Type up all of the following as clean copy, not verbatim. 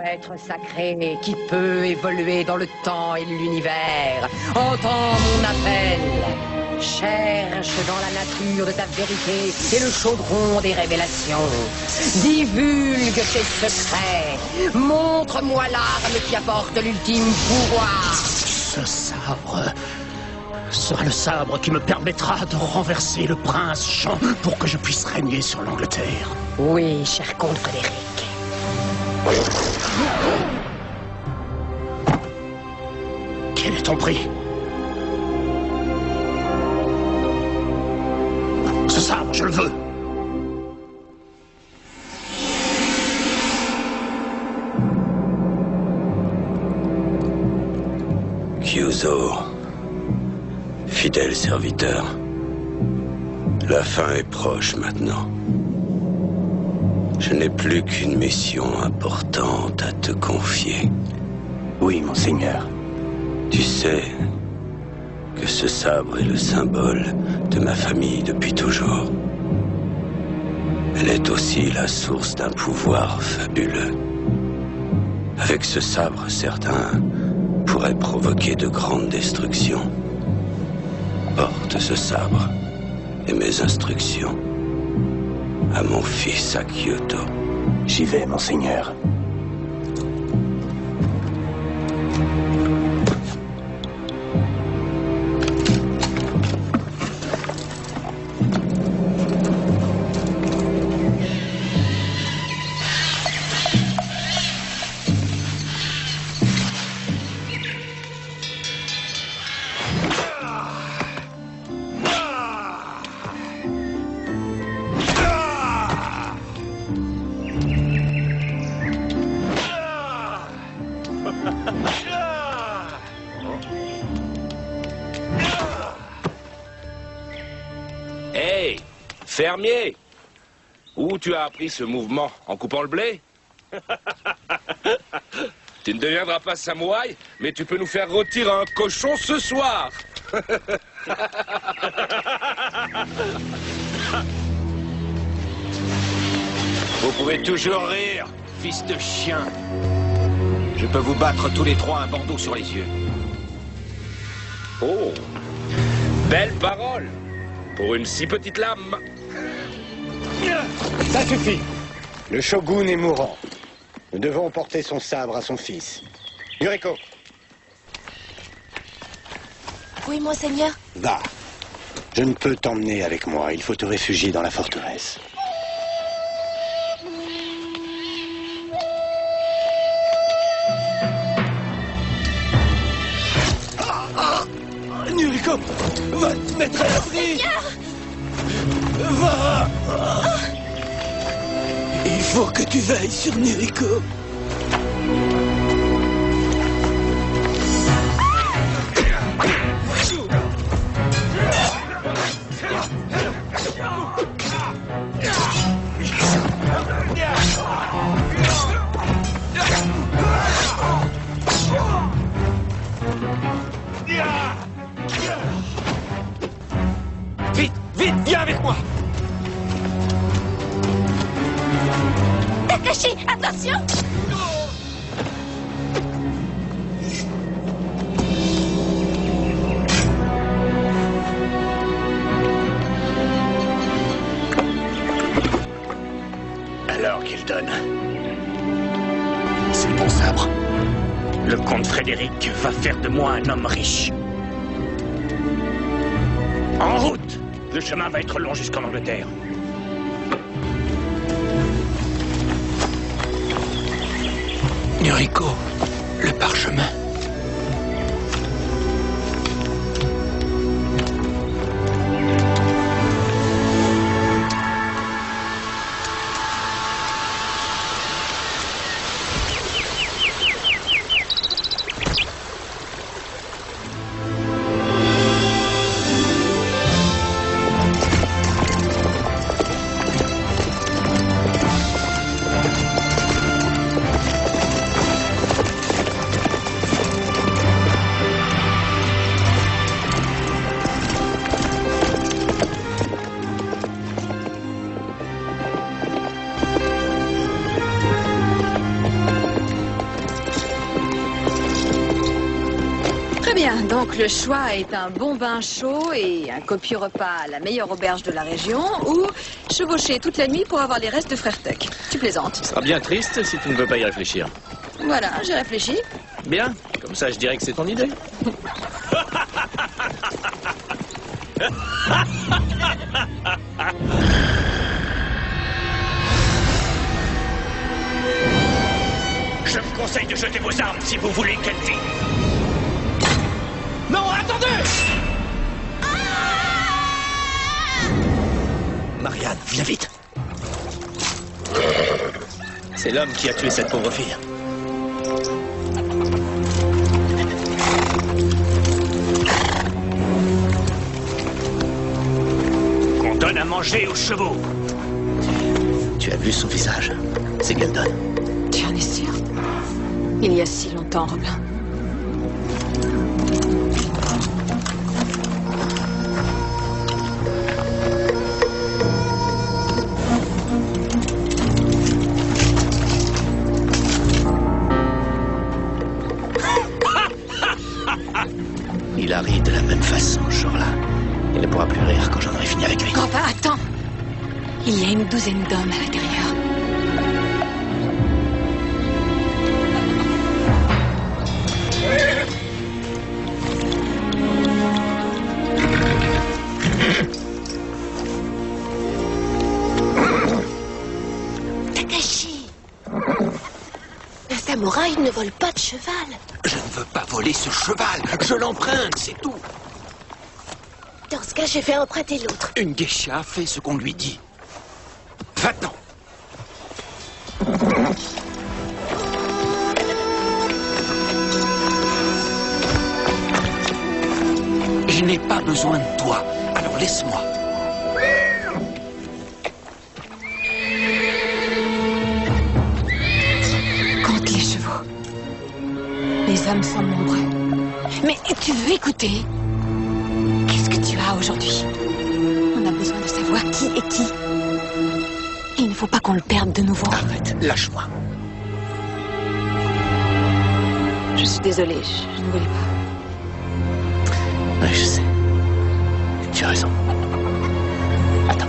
être sacré qui peut évoluer dans le temps et l'univers, entends mon appel. Cherche dans la nature de ta vérité et le chaudron des révélations. Divulgue tes secrets. Montre-moi l'arme qui apporte l'ultime pouvoir. Ce sabre sera le sabre qui me permettra de renverser le prince Jean pour que je puisse régner sur l'Angleterre. Oui, cher comte Frédéric. Quel est ton prix? Ce sabre, je le veux. Kyuzo, fidèle serviteur, la fin est proche maintenant. Je n'ai plus qu'une mission importante à te confier. Oui, monseigneur. Tu sais que ce sabre est le symbole de ma famille depuis toujours. Elle est aussi la source d'un pouvoir fabuleux. Avec ce sabre, certains pourraient provoquer de grandes destructions. Porte ce sabre et mes instructions à mon fils à Kyoto. J'y vais, monseigneur. Hey, fermier! Où tu as appris ce mouvement? En coupant le blé? Tu ne deviendras pas samouraï, mais tu peux nous faire rôtir un cochon ce soir! Vous pouvez toujours rire, fils de chien. Je peux vous battre tous les trois un bandeau sur les yeux. Oh! Belle parole! Pour une si petite lame! Ça suffit. Le shogun est mourant. Nous devons porter son sabre à son fils. Yuriko. Oui, monseigneur. Va. Je ne peux t'emmener avec moi. Il faut te réfugier dans la forteresse. Yuriko, va te mettre à l'abri. Va. Il faut que tu veilles sur Yuriko. Vite, vite, viens avec moi. Takashi, attention! Alors qu'il donne. C'est mon sabre. Le comte Frédéric va faire de moi un homme riche. En route! Le chemin va être long jusqu'en Angleterre. Yuriko, le parchemin. Donc le choix est un bon bain chaud et un copieux repas à la meilleure auberge de la région ou chevaucher toute la nuit pour avoir les restes de Frère Tuck. Tu plaisantes. Ce sera bien triste si tu ne veux pas y réfléchir. Voilà, j'ai réfléchi. Bien, comme ça je dirais que c'est ton idée. Je vous conseille de jeter vos armes si vous voulez qu'elle vive. Non, attendez! Marianne, viens vite. C'est l'homme qui a tué cette pauvre fille. On donne à manger aux chevaux. Tu as vu son visage. C'est Geldon. Tu en es sûr? Il y a si longtemps, Robin. Il a ri de la même façon ce jour-là. Il ne pourra plus rire quand j'en aurai fini avec lui. Robin, attends! Il y a une douzaine d'hommes à l'intérieur. Takashi! Un samouraï ne vole pas de cheval. Je ne veux pas voler ce cheval. Je l'emprunte, c'est tout. Dans ce cas, je vais emprunter l'autre. Une geisha fait ce qu'on lui dit. Va-t'en. Je n'ai pas besoin de toi, alors laisse-moi. Compte les chevaux. Les hommes sont nombreux. Mais tu veux écouter? Qu'est-ce que tu as aujourd'hui? On a besoin de savoir qui est qui. Il ne faut pas qu'on le perde de nouveau. Arrête, lâche-moi. Je suis désolée, je ne voulais pas. Oui, je sais. Tu as raison. Attends.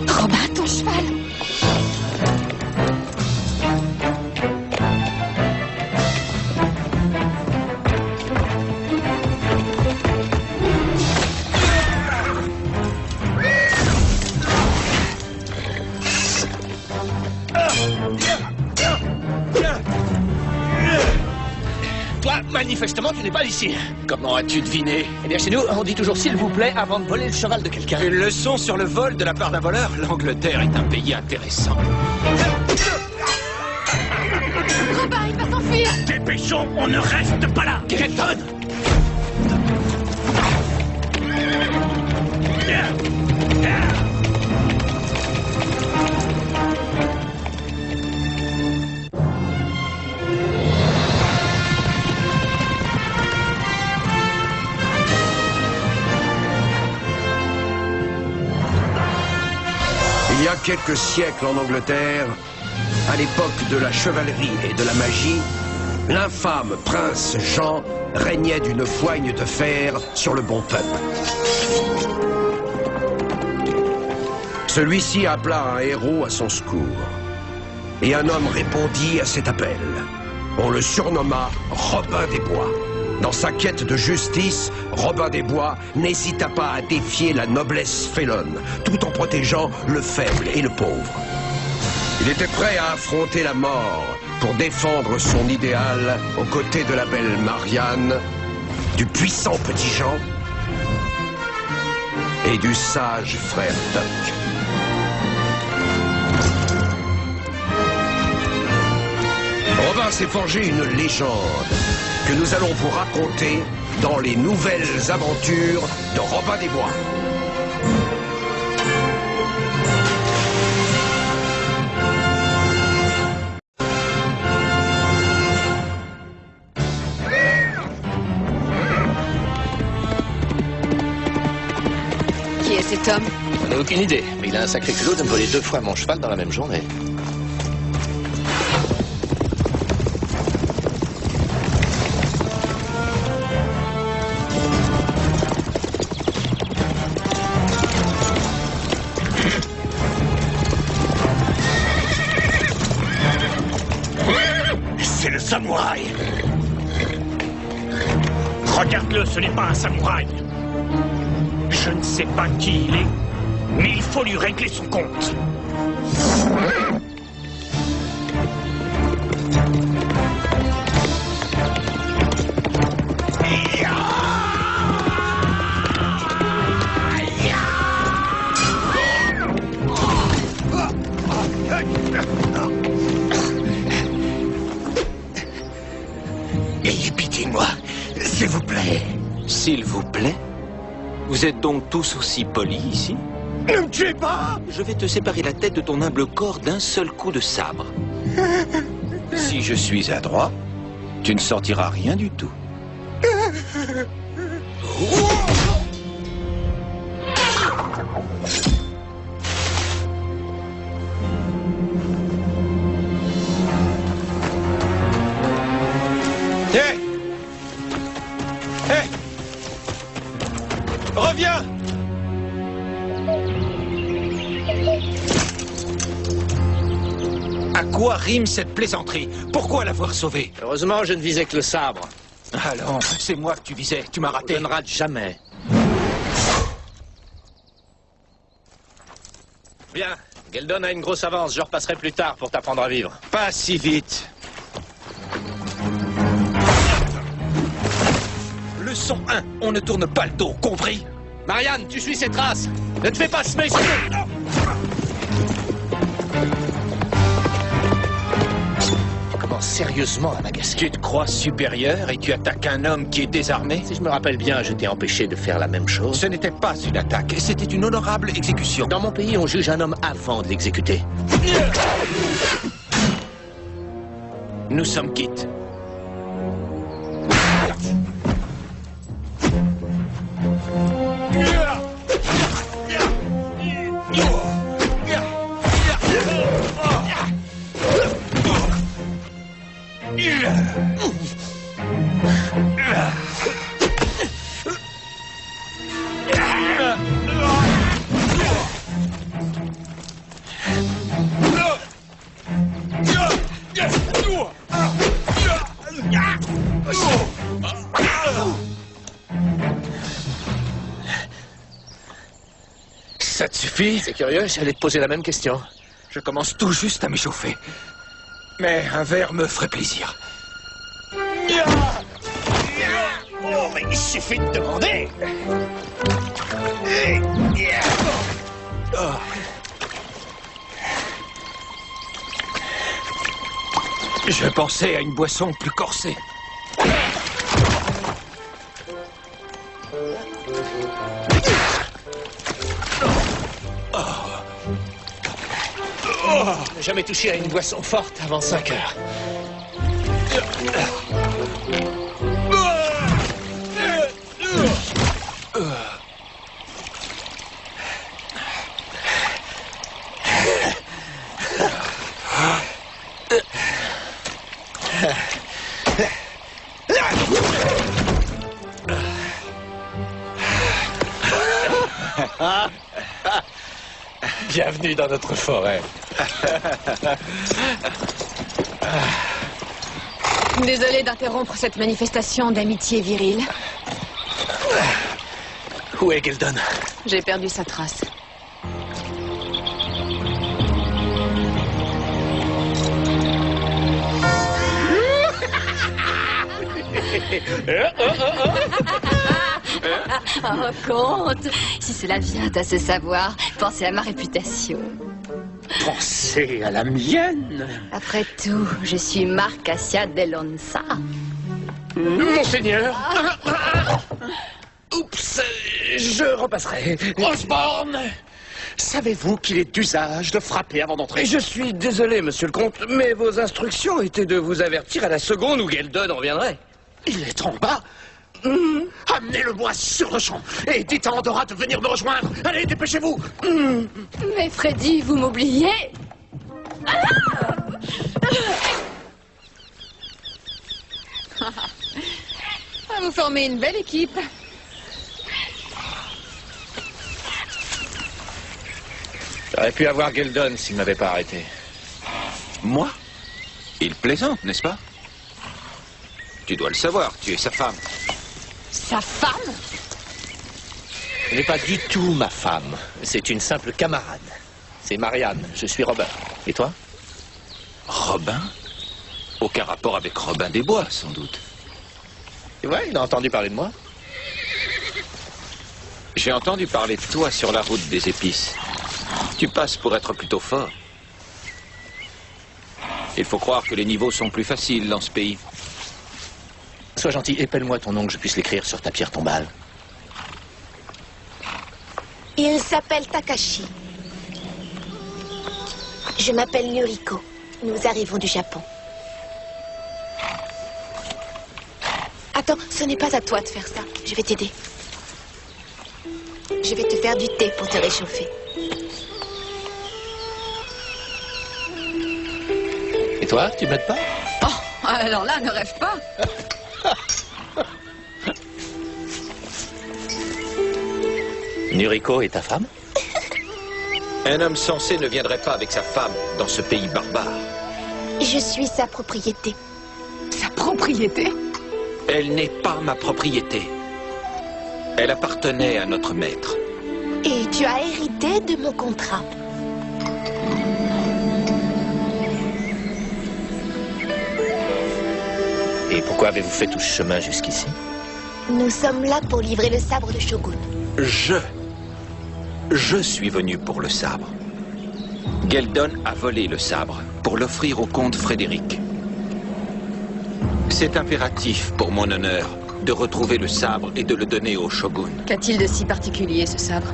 Robin, ton cheval. Toi, manifestement, tu n'es pas ici. Comment as-tu deviné? Eh bien, chez nous, on dit toujours s'il vous plaît avant de voler le cheval de quelqu'un. Une leçon sur le vol de la part d'un voleur? L'Angleterre est un pays intéressant. Robin, il va s'enfuir. Dépêchons, on ne reste pas là. Geldon! Il y a quelques siècles en Angleterre, à l'époque de la chevalerie et de la magie, l'infâme prince Jean régnait d'une poigne de fer sur le bon peuple. Celui-ci appela un héros à son secours. Et un homme répondit à cet appel. On le surnomma Robin des Bois. Dans sa quête de justice, Robin des Bois n'hésita pas à défier la noblesse félonne, tout en protégeant le faible et le pauvre. Il était prêt à affronter la mort pour défendre son idéal aux côtés de la belle Marianne, du puissant petit Jean et du sage frère Tuck. Robin s'est forgé une légende que nous allons vous raconter dans les nouvelles aventures de Robin des Bois. Qui est cet homme? J'en ai aucune idée, mais il a un sacré culot de me voler 2 fois mon cheval dans la même journée. samouraï. Regarde-le, ce n'est pas un samouraï. Je ne sais pas qui il est, mais il faut lui régler son compte. Ayez pitié de moi, s'il vous plaît. S'il vous plaît? Vous êtes donc tous aussi polis ici? Ne me tuez pas! Je vais te séparer la tête de ton humble corps d'un seul coup de sabre. Si je suis adroit, tu ne sortiras rien du tout. Hé! Hé! Reviens! À quoi rime cette plaisanterie? Pourquoi l'avoir sauvé? Heureusement, je ne visais que le sabre. Allons, c'est moi que tu visais, tu m'as raté. Je ne rate jamais. Bien, Geldon a une grosse avance, je repasserai plus tard pour t'apprendre à vivre. Pas si vite. Leçon 1, on ne tourne pas le dos, compris? Marianne, tu suis ses traces. Ne te fais pas semer. Tu commences sérieusement à m'agacer. Tu te crois supérieur et tu attaques un homme qui est désarmé? Si je me rappelle bien, je t'ai empêché de faire la même chose. Ce n'était pas une attaque, c'était une honorable exécution. Dans mon pays, on juge un homme avant de l'exécuter. Nous sommes quittes. Ça te suffit? C'est curieux, j'allais te poser la même question. Je commence tout juste à m'échauffer. Mais un verre me ferait plaisir. Oh, mais il suffit de demander. Je pensais à une boisson plus corsée. Je n'ai jamais touché à une boisson forte avant 5 heures. Bienvenue dans notre forêt. Désolée d'interrompre cette manifestation d'amitié virile. Où est Geldon? J'ai perdu sa trace. Oh, comte, si cela vient à se savoir, pensez à ma réputation. Pensez à la mienne. Après tout, je suis Marcasia Delonsa. Monseigneur. Oups, je repasserai. Osborne, savez-vous qu'il est d'usage de frapper avant d'entrer? Je suis désolé, monsieur le comte, mais vos instructions étaient de vous avertir à la seconde où Geldon reviendrait. Il est en bas. Amenez-le-moi sur le champ et dites à Andorra de venir me rejoindre. Allez, dépêchez-vous. Mais Freddy, vous m'oubliez. Vous formez une belle équipe. J'aurais pu avoir Geldon s'il ne m'avait pas arrêté. Moi? Il plaisante, n'est-ce pas? Tu dois le savoir, tu es sa femme. Sa femme? Ce n'est pas du tout ma femme. C'est une simple camarade. C'est Marianne. Je suis Robin. Et toi? Robin? Aucun rapport avec Robin des Bois, sans doute. Ouais, il a entendu parler de moi. J'ai entendu parler de toi sur la route des épices. Tu passes pour être plutôt fort. Il faut croire que les niveaux sont plus faciles dans ce pays. Sois gentil, épelle-moi ton nom que je puisse l'écrire sur ta pierre tombale. Il s'appelle Takashi. Je m'appelle Yuriko. Nous arrivons du Japon. Attends, ce n'est pas à toi de faire ça. Je vais t'aider. Je vais te faire du thé pour te réchauffer. Et toi, tu m'aides pas? Oh, alors là, ne rêve pas. Yuriko est ta femme? Un homme sensé ne viendrait pas avec sa femme dans ce pays barbare. Je suis sa propriété. Sa propriété? Elle n'est pas ma propriété. Elle appartenait à notre maître. Et tu as hérité de mon contrat. Et pourquoi avez-vous fait tout ce chemin jusqu'ici? Nous sommes là pour livrer le sabre de Shogun. Je suis venu pour le sabre. Geldon a volé le sabre pour l'offrir au comte Frédéric. C'est impératif pour mon honneur de retrouver le sabre et de le donner au Shogun. Qu'a-t-il de si particulier, ce sabre?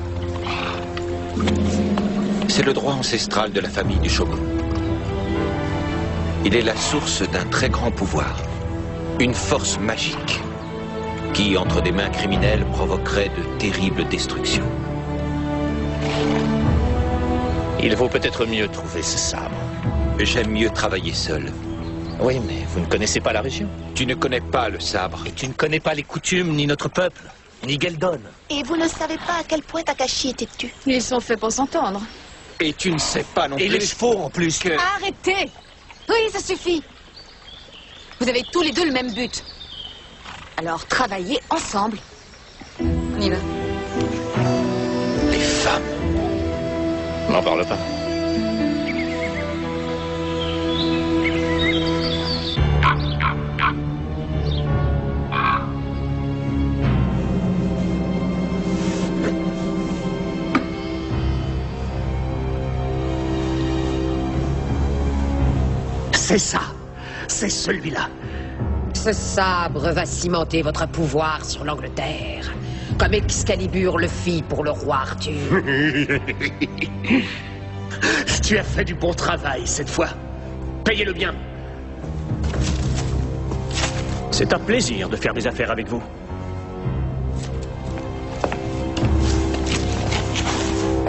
C'est le droit ancestral de la famille du Shogun. Il est la source d'un très grand pouvoir. Une force magique qui, entre des mains criminelles, provoquerait de terribles destructions. Il vaut peut-être mieux trouver ce sabre. J'aime mieux travailler seul. Oui, mais vous ne connaissez pas la région. Tu ne connais pas le sabre. Et tu ne connais pas les coutumes, ni notre peuple, ni Geldon. Et vous ne savez pas à quel point Takashi était tu. Ils sont faits pour s'entendre. Et tu ne sais pas non plus... Et les chevaux, en plus. Que... Arrêtez! Oui, ça suffit. Vous avez tous les deux le même but. Alors, travaillez ensemble. On y va. Les femmes. N'en parle pas. C'est ça. C'est celui-là. Ce sabre va cimenter votre pouvoir sur l'Angleterre, comme Excalibur le fit pour le roi Arthur. Tu as fait du bon travail cette fois. Payez-le bien. C'est un plaisir de faire des affaires avec vous.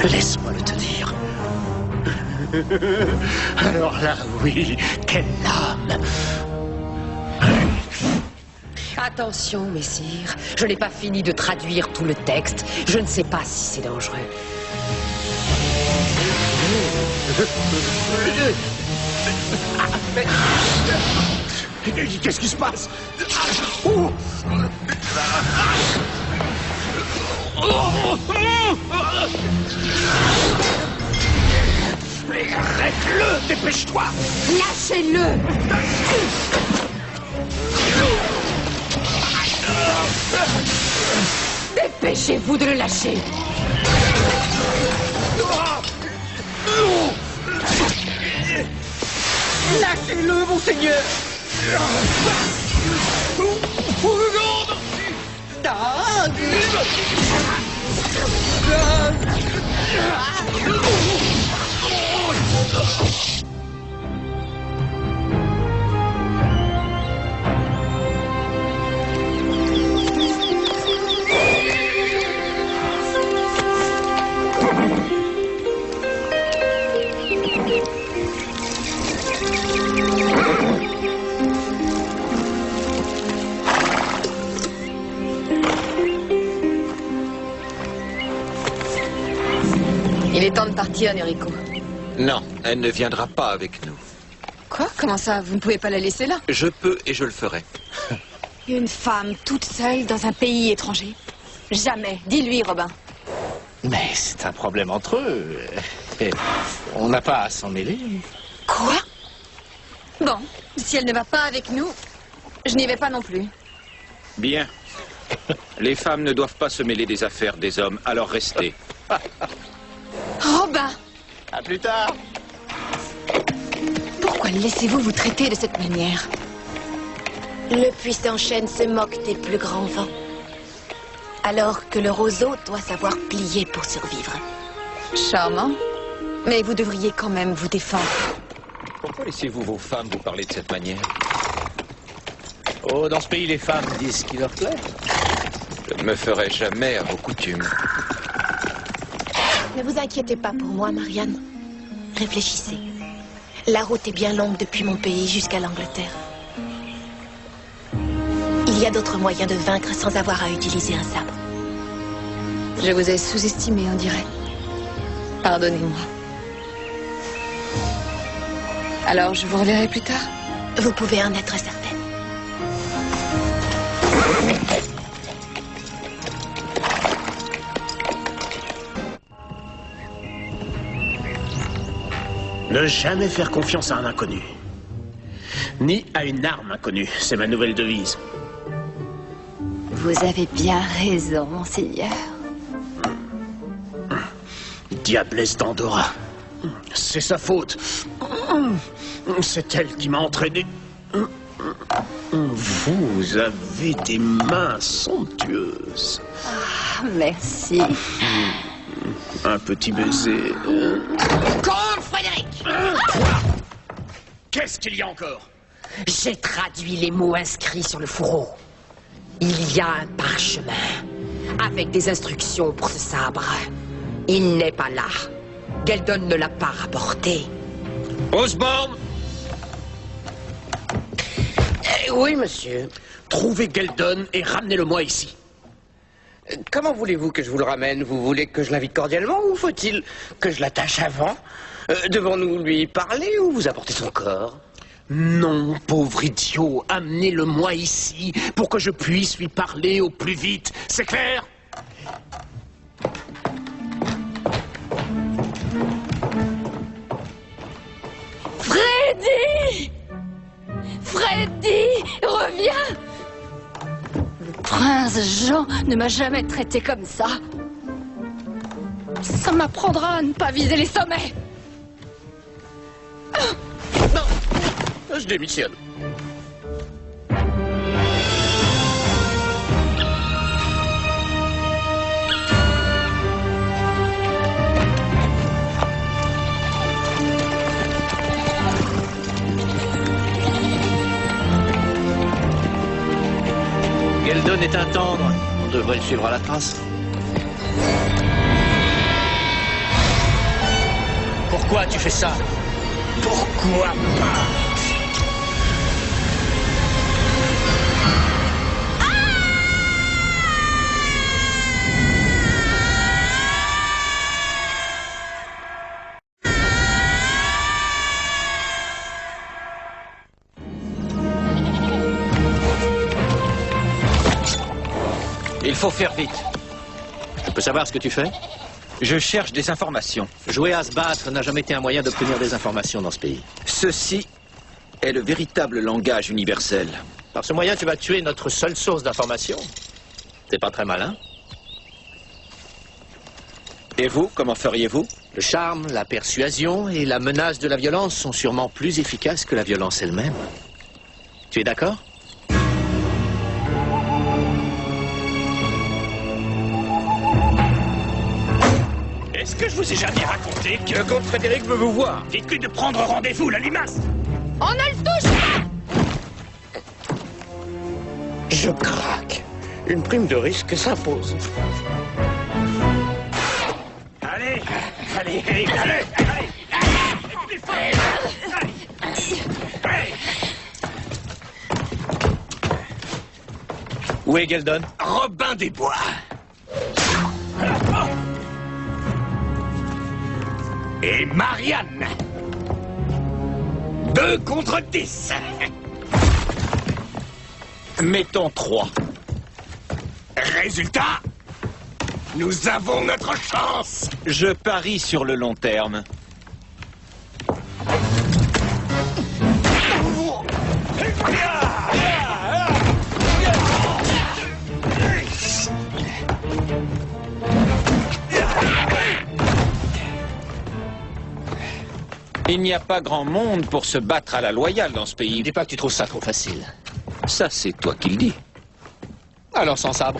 Laisse-moi le te dire. Alors là, oui, quelle âme! Attention, messire, je n'ai pas fini de traduire tout le texte. Je ne sais pas si c'est dangereux. Qu'est-ce qui se passe? Arrête-le, dépêche-toi! Lâchez-le! Dépêchez-vous de le lâcher! Lâchez-le, monseigneur! Il est temps de partir, Yuriko. Non, elle ne viendra pas avec nous. Quoi? Comment ça? Vous ne pouvez pas la laisser là? Je peux et je le ferai. Une femme toute seule dans un pays étranger? Jamais. Dis-lui, Robin. Mais c'est un problème entre eux. Et on n'a pas à s'en mêler. Quoi? Bon, si elle ne va pas avec nous, je n'y vais pas non plus. Bien. Les femmes ne doivent pas se mêler des affaires des hommes, alors restez. Robin! À plus tard. Pourquoi laissez-vous vous traiter de cette manière? Le puissant chêne se moque des plus grands vents. Alors que le roseau doit savoir plier pour survivre. Charmant. Mais vous devriez quand même vous défendre. Pourquoi laissez-vous vos femmes vous parler de cette manière? Oh, dans ce pays, les femmes disent ce qui leur plaît. Je ne me ferai jamais à vos coutumes. Ne vous inquiétez pas pour moi, Marianne. Réfléchissez. La route est bien longue depuis mon pays jusqu'à l'Angleterre. Il y a d'autres moyens de vaincre sans avoir à utiliser un sabre. Je vous ai sous-estimé, on dirait. Pardonnez-moi. Alors, je vous reverrai plus tard? Vous pouvez en être certaine. Ne jamais faire confiance à un inconnu. Ni à une arme inconnue. C'est ma nouvelle devise. Vous avez bien raison, monseigneur. Diablesse d'Andorra. C'est sa faute. C'est elle qui m'a entraîné. Vous avez des mains somptueuses. Ah, merci. Un petit baiser. Comte Frédéric! Quoi? Qu'est-ce qu'il y a encore? J'ai traduit les mots inscrits sur le fourreau. Il y a un parchemin avec des instructions pour ce sabre. Il n'est pas là. Geldon ne l'a pas rapporté. Osborne! Oui, monsieur. Trouvez Geldon et ramenez-le-moi ici. Comment voulez-vous que je vous le ramène? Vous voulez que je l'invite cordialement ou faut-il que je l'attache avant? Devons-nous lui parler ou vous apporter son corps? Non, pauvre idiot, amenez-le-moi ici pour que je puisse lui parler au plus vite. C'est clair? Freddy! Freddy, reviens! Le prince Jean ne m'a jamais traité comme ça. Ça m'apprendra à ne pas viser les sommets. Non, je démissionne. Geldon est un tendre. On devrait le suivre à la trace. Pourquoi tu fais ça? Pourquoi pas? Il faut faire vite. Je peux savoir ce que tu fais? Je cherche des informations. Jouer à se battre n'a jamais été un moyen d'obtenir des informations dans ce pays. Ceci est le véritable langage universel. Par ce moyen, tu vas tuer notre seule source d'information. C'est pas très malin. Et vous, comment feriez-vous? Le charme, la persuasion et la menace de la violence sont sûrement plus efficaces que la violence elle-même. Tu es d'accord? Est-ce que je vous ai jamais raconté que... Le comte Frédéric veut vous voir. Dites-lui de prendre rendez-vous, la limace! On ne le touche pas! Je craque. Une prime de risque s'impose. Allez, allez, allez, allez, allez, plus fort. Allez. Où est Geldon? Robin des Bois. Et Marianne. 2 contre 10. Mettons 3. Résultat, nous avons notre chance. Je parie sur le long terme. Il n'y a pas grand monde pour se battre à la loyale dans ce pays. Dis pas que tu trouves ça trop facile. Ça, c'est toi qui le dis. Alors sans sabre.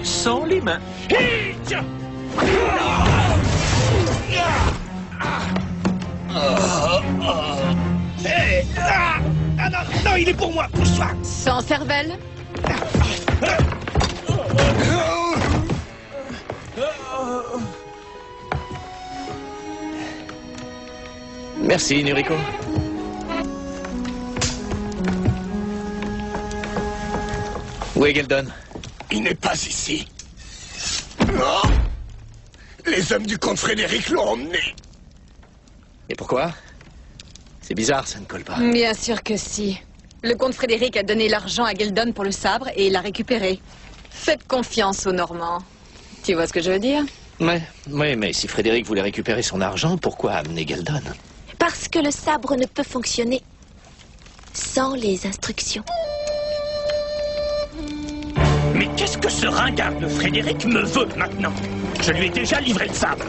Sans les mains. Non, il est pour moi, pousse-toi. Sans cervelle. Merci, Nuriko. Où est Geldon? Il n'est pas ici. Non. Les hommes du comte Frédéric l'ont emmené. Et pourquoi? C'est bizarre, ça ne colle pas. Bien sûr que si. Le comte Frédéric a donné l'argent à Geldon pour le sabre et il l'a récupéré. Faites confiance aux Normands. Tu vois ce que je veux dire? Oui, mais si Frédéric voulait récupérer son argent, pourquoi amener Geldon? Parce que le sabre ne peut fonctionner sans les instructions. Mais qu'est-ce que ce ringard de Frédéric me veut maintenant? Je lui ai déjà livré le sabre.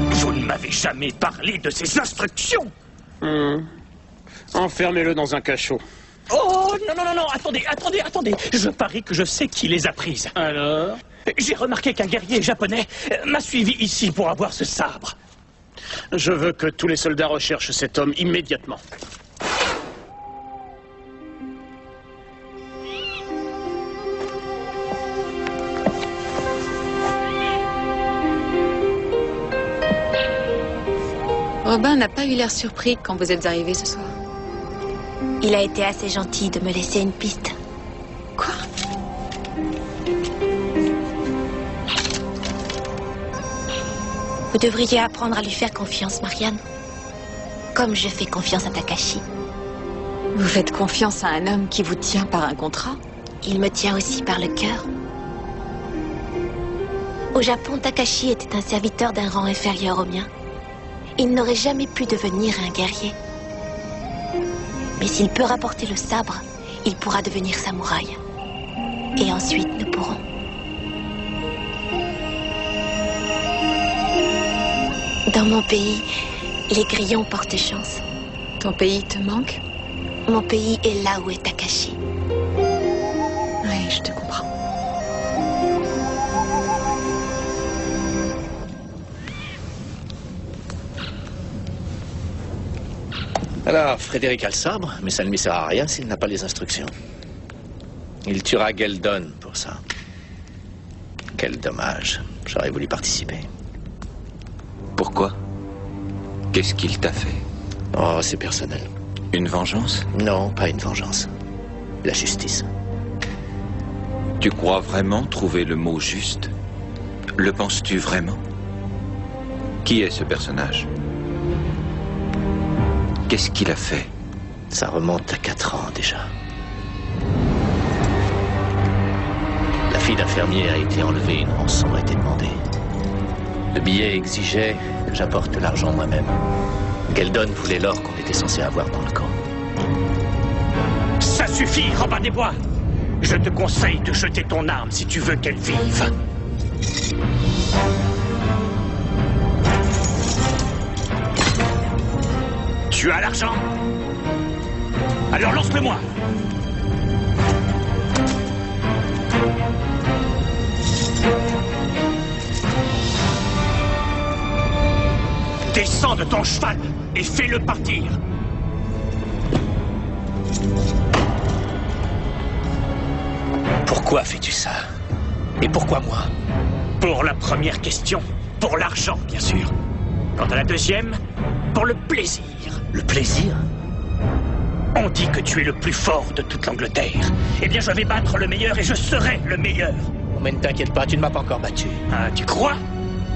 Vous ne m'avez jamais parlé de ces instructions. Enfermez-le dans un cachot. Oh, non, attendez. Je parie que je sais qui les a prises. Alors? J'ai remarqué qu'un guerrier japonais m'a suivi ici pour avoir ce sabre. Je veux que tous les soldats recherchent cet homme immédiatement. Robin n'a pas eu l'air surpris quand vous êtes arrivé ce soir. Il a été assez gentil de me laisser une piste. Quoi? Vous devriez apprendre à lui faire confiance, Marianne. Comme je fais confiance à Takashi. Vous faites confiance à un homme qui vous tient par un contrat? Il me tient aussi par le cœur. Au Japon, Takashi était un serviteur d'un rang inférieur au mien. Il n'aurait jamais pu devenir un guerrier. Mais s'il peut rapporter le sabre, il pourra devenir samouraï. Et ensuite, nous pourrons. Dans mon pays, les grillons portent chance. Ton pays te manque? Mon pays est là où est Takashi. Oui, je te comprends. Alors, Frédéric a le sabre, mais ça ne lui sert à rien s'il n'a pas les instructions. Il tuera Geldon pour ça. Quel dommage. J'aurais voulu participer. Pourquoi? Qu'est-ce qu'il t'a fait? Oh, c'est personnel. Une vengeance? Non, pas une vengeance. La justice. Tu crois vraiment trouver le mot juste? Le penses-tu vraiment? Qui est ce personnage? Qu'est-ce qu'il a fait? Ça remonte à 4 ans déjà. La fille d'un fermier a été enlevée, une rançon a été demandée. Le billet exigeait que j'apporte l'argent moi-même. Geldon voulait l'or qu'on était censé avoir dans le camp. Ça suffit, Robin des Bois. Je te conseille de jeter ton arme si tu veux qu'elle vive. Tu as l'argent? Alors lance-le-moi. Descends de ton cheval et fais-le partir. Pourquoi fais-tu ça? Et pourquoi moi? Pour la première question, pour l'argent, bien sûr. Quant à la deuxième, pour le plaisir. Le plaisir? On dit que tu es le plus fort de toute l'Angleterre. Eh bien, je vais battre le meilleur et je serai le meilleur. Mais ne t'inquiète pas, tu ne m'as pas encore battu. Ah, tu crois?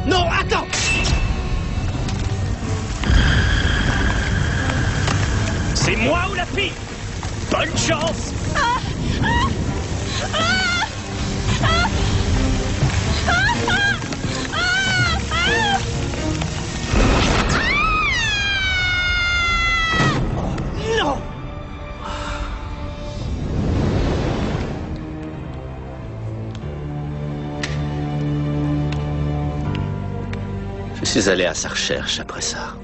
Non, attends! C'est moi ou la fille? Bonne chance! Non! Je suis allé à sa recherche après ça.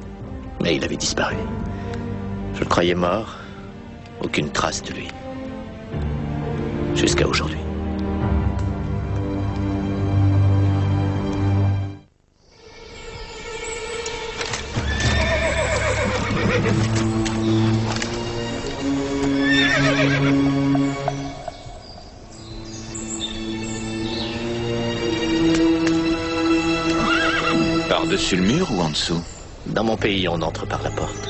Mais il avait disparu. Je le croyais mort. Aucune trace de lui. Jusqu'à aujourd'hui. Par-dessus le mur ou en dessous? Dans mon pays, on entre par la porte.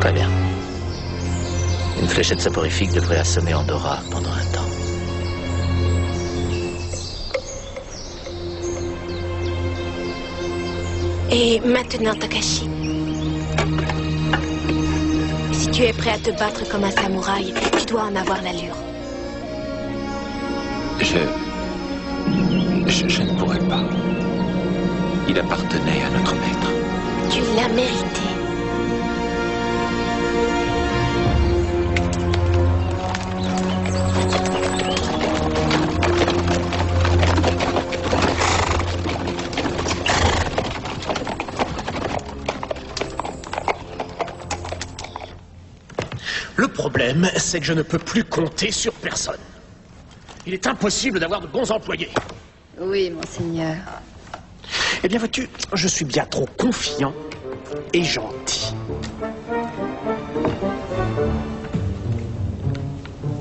Très bien. Une fléchette soporifique devrait assommer Andorra pendant un temps. Et maintenant, Takashi. Si tu es prêt à te battre comme un samouraï, tu dois en avoir l'allure. Je ne pourrais pas. Il appartenait à notre maître. Tu l'as mérité. Le problème, c'est que je ne peux plus compter sur personne. Il est impossible d'avoir de bons employés. Oui, monseigneur. Eh bien, vois-tu, je suis bien trop confiant et gentil.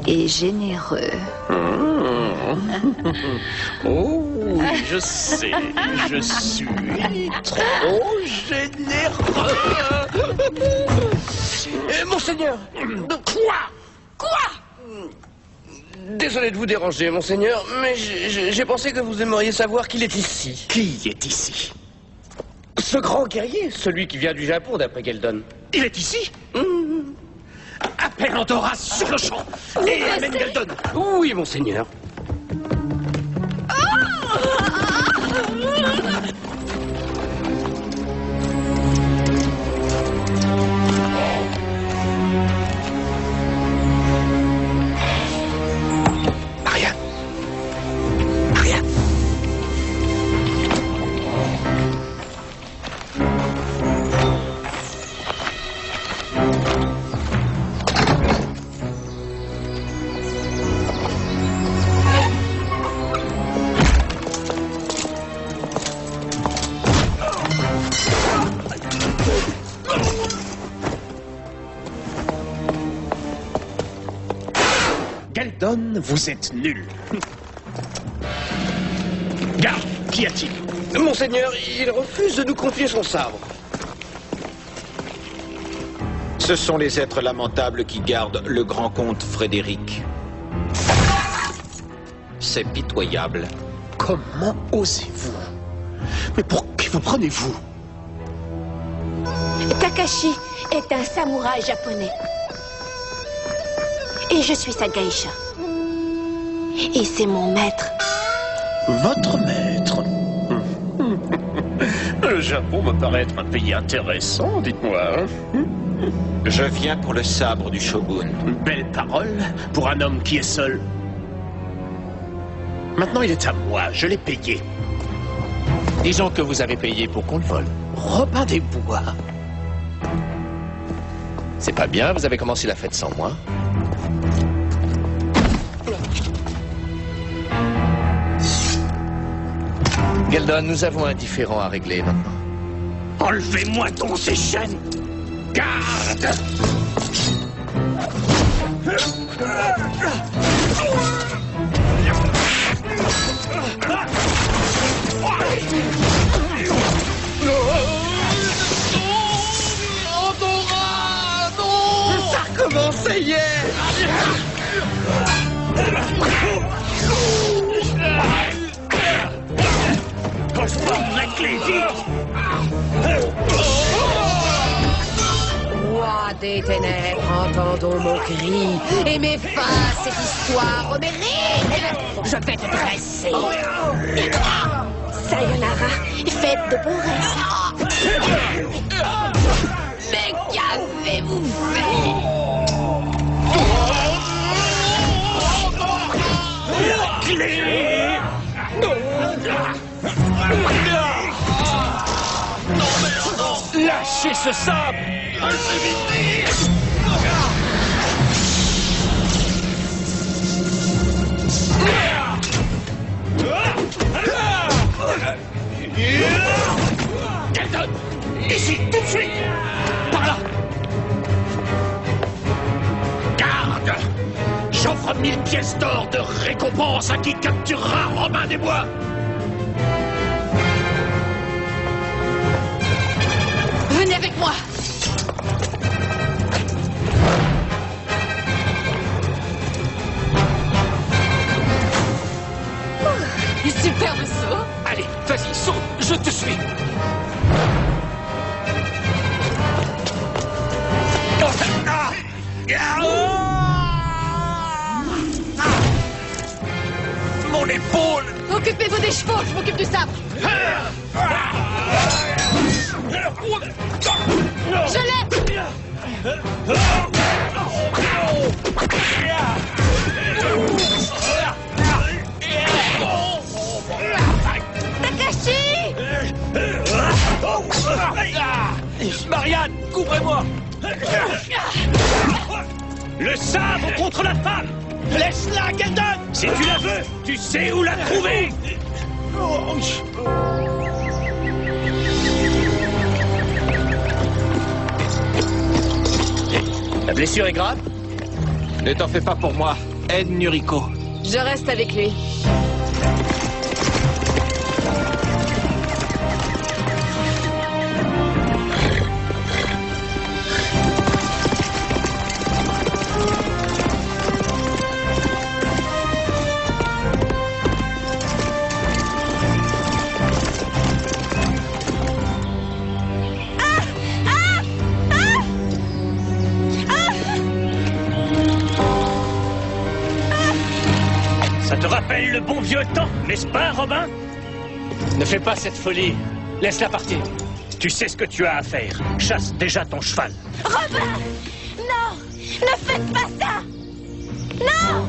Et généreux. Oh, je sais, je suis trop généreux. Monseigneur! Quoi? Désolé de vous déranger, monseigneur, mais j'ai pensé que vous aimeriez savoir qu'il est ici. Qui est ici? Ce grand guerrier, celui qui vient du Japon, d'après Geldon. Il est ici? Appelle Andorra sur le champ et amène Geldon. Oui, monseigneur. Geldon, vous êtes nul. Garde, qu'y a-t-il? Monseigneur, il refuse de nous confier son sabre. Ce sont les êtres lamentables qui gardent le grand comte Frédéric. C'est pitoyable. Comment osez-vous? Mais pour qui vous prenez-vous? Takashi est un samouraï japonais. Et je suis sa geisha. Et c'est mon maître. Votre maître? Le Japon me paraît être un pays intéressant, dites-moi. Je viens pour le sabre du shogun. Belle parole pour un homme qui est seul. Maintenant, il est à moi, je l'ai payé. Disons que vous avez payé pour qu'on le vole. Robin des Bois. C'est pas bien, vous avez commencé la fête sans moi. Geldon, nous avons un différend à régler maintenant. Enlevez-moi donc ces chaînes. Garde! Ça recommençait hier. Roi des ténèbres, entendons mon cri, et mets fin à cette histoire homérique. Je vais te dresser. Sayonara, faites de bons rêves. Mais qu'avez-vous fait? La clé! Lâchez ce sabre! Geldon! Ici, tout de suite! Par là! Garde! J'offre 1000 pièces d'or de récompense à qui capturera Robin des Bois! Venez avec moi. Superbe saut. Allez, vas-y, saute, je te suis. Mon épaule! Occupez-vous des chevaux, je m'occupe du sabre. Je l'ai. Takashi! Marianne, couvrez-moi! Le sabre contre la femme! Laisse-la, Geldon! Si tu la veux, tu sais où la trouver! La blessure est grave? Ne t'en fais pas pour moi. Aide Nuriko. Je reste avec lui. Ça te rappelle le bon vieux temps, n'est-ce pas, Robin? Ne fais pas cette folie. Laisse-la partir. Tu sais ce que tu as à faire. Chasse déjà ton cheval. Robin! Non! Ne faites pas ça! Non!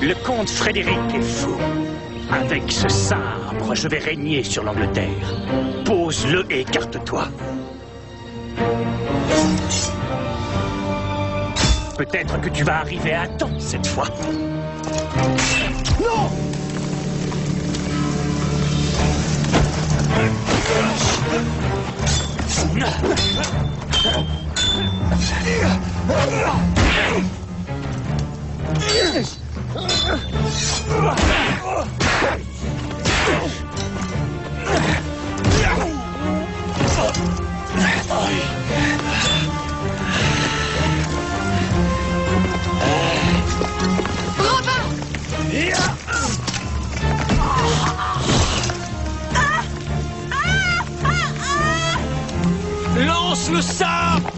Le comte Frédéric est fou. Avec ce sabre, je vais régner sur l'Angleterre. Pose-le et écarte-toi. Peut-être que tu vas arriver à temps cette fois. Non! Lance le sabre!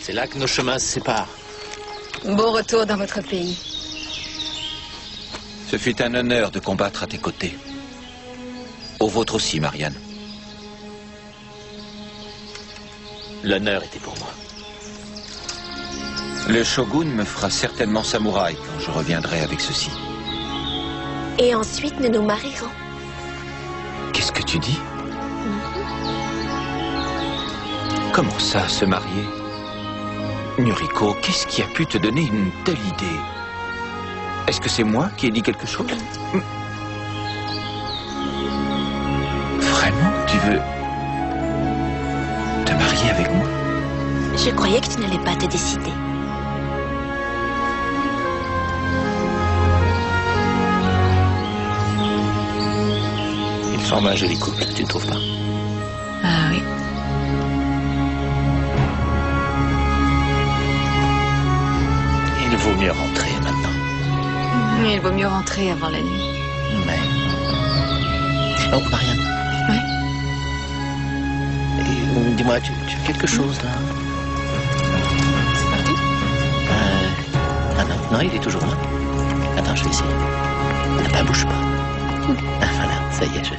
C'est là que nos chemins se séparent. Bon retour dans votre pays. Ce fut un honneur de combattre à tes côtés. Au vôtre aussi, Marianne. L'honneur était pour moi. Le shogun me fera certainement samouraï quand je reviendrai avec ceci. Et ensuite, nous nous marierons. Qu'est-ce que tu dis? Comment ça, se marier? Noriko, qu'est-ce qui a pu te donner une telle idée? Est-ce que c'est moi qui ai dit quelque chose? Vraiment, tu veux te marier avec moi? Je croyais que tu n'allais pas te décider. Ils forment un joli couple, tu ne trouves pas? Ah oui. Il vaut mieux rentrer maintenant. Mais il vaut mieux rentrer avant la nuit. Mais... Oh, Marianne. Oui. Dis-moi, tu as quelque chose là? C'est parti? Ah non, non, il est toujours là. Attends, je vais essayer. Ah, bouge pas. Ah, voilà, ça y est, je...